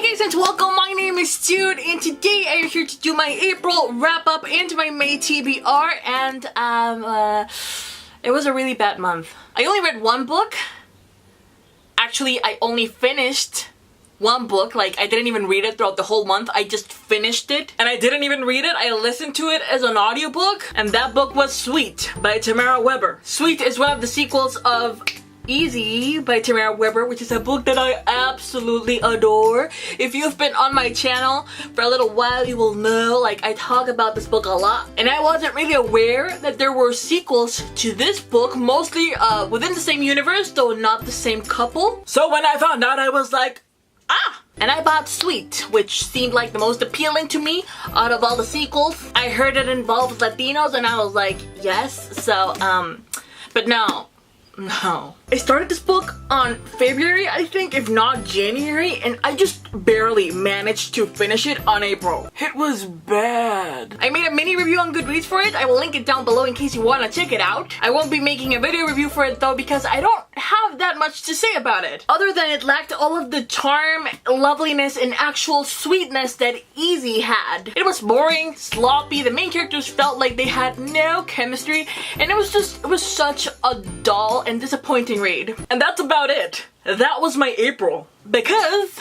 Hi guys and welcome, my name is Jude and today I am here to do my April wrap-up and my May TBR and it was a really bad month. I only read one book. Actually, I only finished one book. Like, I didn't even read it throughout the whole month. I just finished it. And I didn't even read it. I listened to it as an audiobook. And that book was Sweet by Tamara Weber. Sweet is one of the sequels of Easy by Tamara Weber, which is a book that I absolutely adore. If you've been on my channel for a little while, you will know, like, I talk about this book a lot. And I wasn't really aware that there were sequels to this book, mostly within the same universe, though not the same couple. So when I found out, I was like, ah! And I bought Sweet, which seemed like the most appealing to me out of all the sequels. I heard it involved Latinos and I was like, yes. So, but no. I started this book on February, I think, if not January, and I just barely managed to finish it on April. It was bad. I made a mini review on Goodreads for it. I will link it down below in case you want to check it out. I won't be making a video review for it though because I don't have that much to say about it. Other than it lacked all of the charm, loveliness, and actual sweetness that Easy had. It was boring, sloppy, the main characters felt like they had no chemistry, and it was such a dull and disappointing read. And that's about it. That was my April. Because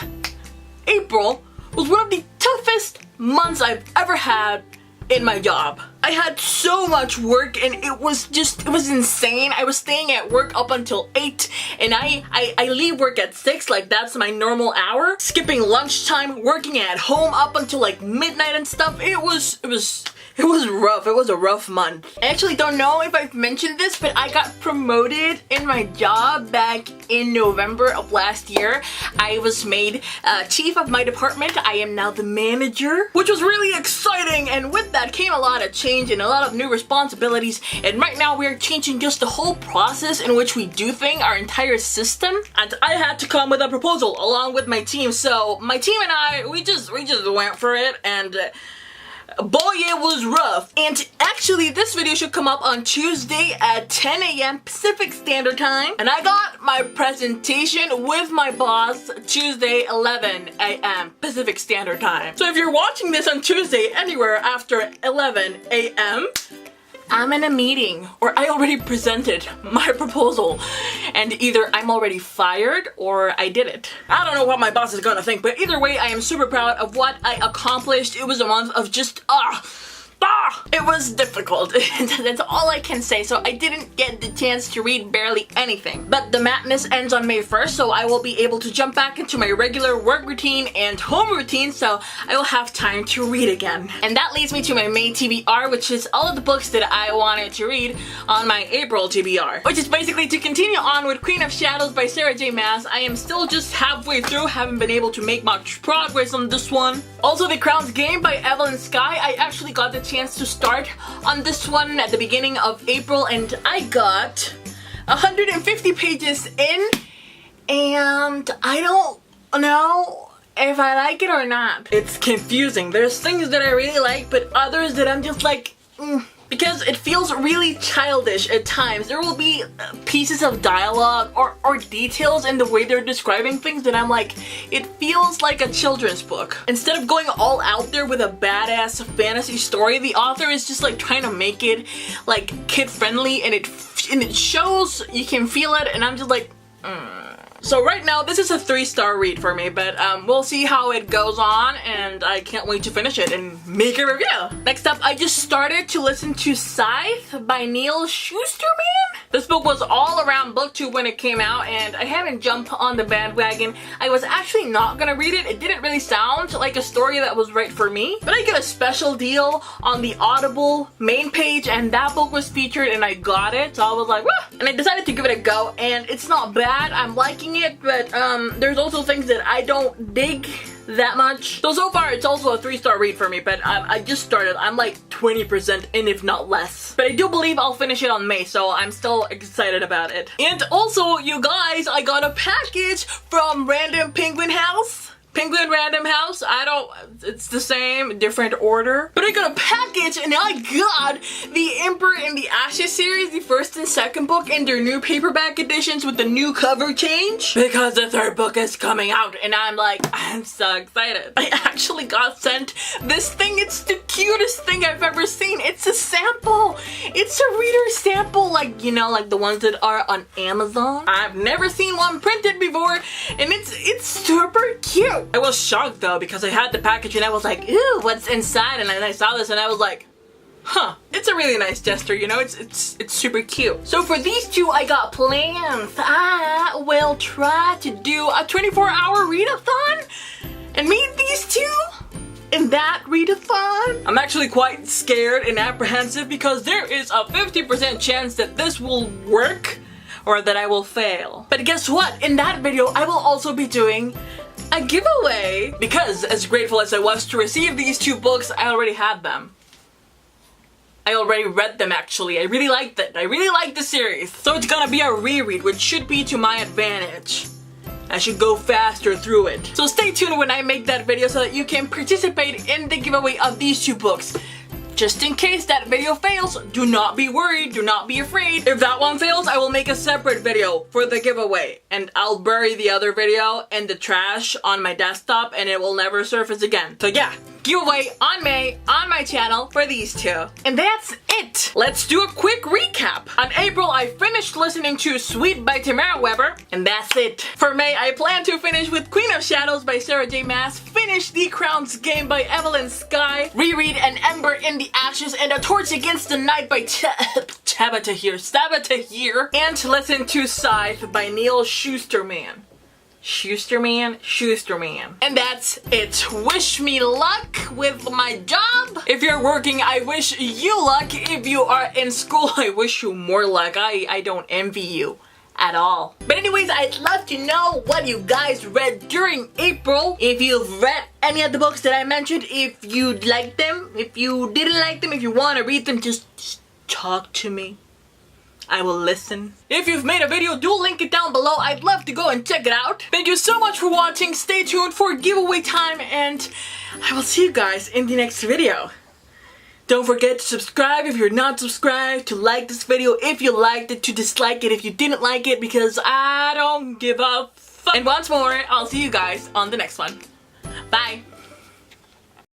April was one of the toughest months I've ever had in my job. I had so much work and it was insane. I was staying at work up until 8 and I leave work at 6, like that's my normal hour. Skipping lunchtime, working at home up until like midnight and stuff. It was rough. It was a rough month. I actually don't know if I've mentioned this, but I got promoted in my job back in November of last year. I was made chief of my department. I am now the manager, which was really exciting, and with that came a lot of change and a lot of new responsibilities, and right now we're changing just the whole process in which we do things, our entire system, and I had to come with a proposal along with my team. So my team and I, we just went for it, and boy, it was rough. And actually, this video should come up on Tuesday at 10 a.m. Pacific Standard Time. And I got my presentation with my boss Tuesday 11 a.m. Pacific Standard Time. So if you're watching this on Tuesday anywhere after 11 a.m., I'm in a meeting, or I already presented my proposal, and either I'm already fired or I did it. I don't know what my boss is gonna think, but either way, I am super proud of what I accomplished. It was a month of just, it was difficult. That's all I can say. So I didn't get the chance to read barely anything. But the madness ends on May 1st, so I will be able to jump back into my regular work routine and home routine, so I will have time to read again. And that leads me to my May TBR, which is all of the books that I wanted to read on my April TBR, which is basically to continue on with Queen of Shadows by Sarah J. Maas. I am still just halfway through, haven't been able to make much progress on this one. Also, The Crown's Game by Evelyn and Skye. I actually got the chance to start on this one at the beginning of April, and I got 150 pages in, and I don't know if I like it or not. It's confusing. There's things that I really like, but others that I'm just like, because it feels really childish at times. There will be pieces of dialogue or details in the way they're describing things that I'm like, it feels like a children's book. Instead of going all out there with a badass fantasy story, the author is just like trying to make it like kid-friendly, and it shows, you can feel it, and I'm just like, So right now, this is a 3-star read for me, but we'll see how it goes on, and I can't wait to finish it and make a review. Next up, I just started to listen to Scythe by Neal Shusterman. This book was all around booktube when it came out, and I hadn't jumped on the bandwagon. I was actually not gonna read it. It didn't really sound like a story that was right for me, but I got a special deal on the Audible main page, and that book was featured, and I got it, so I was like, wah! And I decided to give it a go, and it's not bad. I'm liking it, but there's also things that I don't dig that much. So far it's also a 3-star read for me, but I just started. I'm like 20% in, if not less. But I do believe I'll finish it on May, so I'm still excited about it. And also, you guys, I got a package from Penguin Random house. It's the same, different order. But I got a package and I got the Ember and the Ashes series, the first and second book in their new paperback editions with the new cover change. Because the third book is coming out and I'm so excited. I actually got sent this thing. It's the cutest thing I've ever seen. It's a sample. It's a reader sample, like, you know, like the ones that are on Amazon. I've never seen one printed before and it's super cute. I was shocked though because I had the package and I was like, ooh, what's inside? And then I saw this and I was like, huh, it's a really nice gesture, you know, it's super cute. So for these two, I got plans. I will try to do a 24-hour readathon and meet these two in that readathon. I'm actually quite scared and apprehensive because there is a 50% chance that this will work or that I will fail. But guess what? In that video, I will also be doing a giveaway because as grateful as I was to receive these two books, I already had them. I already read them actually. I really liked it. I really liked the series. So it's gonna be a reread, which should be to my advantage. I should go faster through it. So stay tuned when I make that video so that you can participate in the giveaway of these two books. Just in case that video fails, do not be worried, do not be afraid. If that one fails, I will make a separate video for the giveaway. And I'll bury the other video in the trash on my desktop and it will never surface again. So yeah, giveaway on May on my channel for these two. And that's it. Let's do a quick recap. On April, I finished listening to Sweet by Tamara, and that's it. For May, I plan to finish with Queen of Shadows by Sarah J. Maas, finish The Crown's Game by Evelyn Skye, reread An Ember in the Ashes and A Torch Against the Night by Sabaa Tahir, and listen to Scythe by Neal Shusterman. Shusterman. And that's it. Wish me luck with my job. If you're working, I wish you luck. If you are in school, I wish you more luck. I don't envy you at all. But anyways, I'd love to know what you guys read during April. If you've read any of the books that I mentioned, if you liked them, if you didn't like them, if you want to read them, just talk to me. I will listen. If you've made a video, do link it down below. I'd love to go and check it out. Thank you so much for watching. Stay tuned for giveaway time and I will see you guys in the next video. Don't forget to subscribe if you're not subscribed, to like this video if you liked it, to dislike it if you didn't like it because I don't give a fuck. And once more, I'll see you guys on the next one. Bye.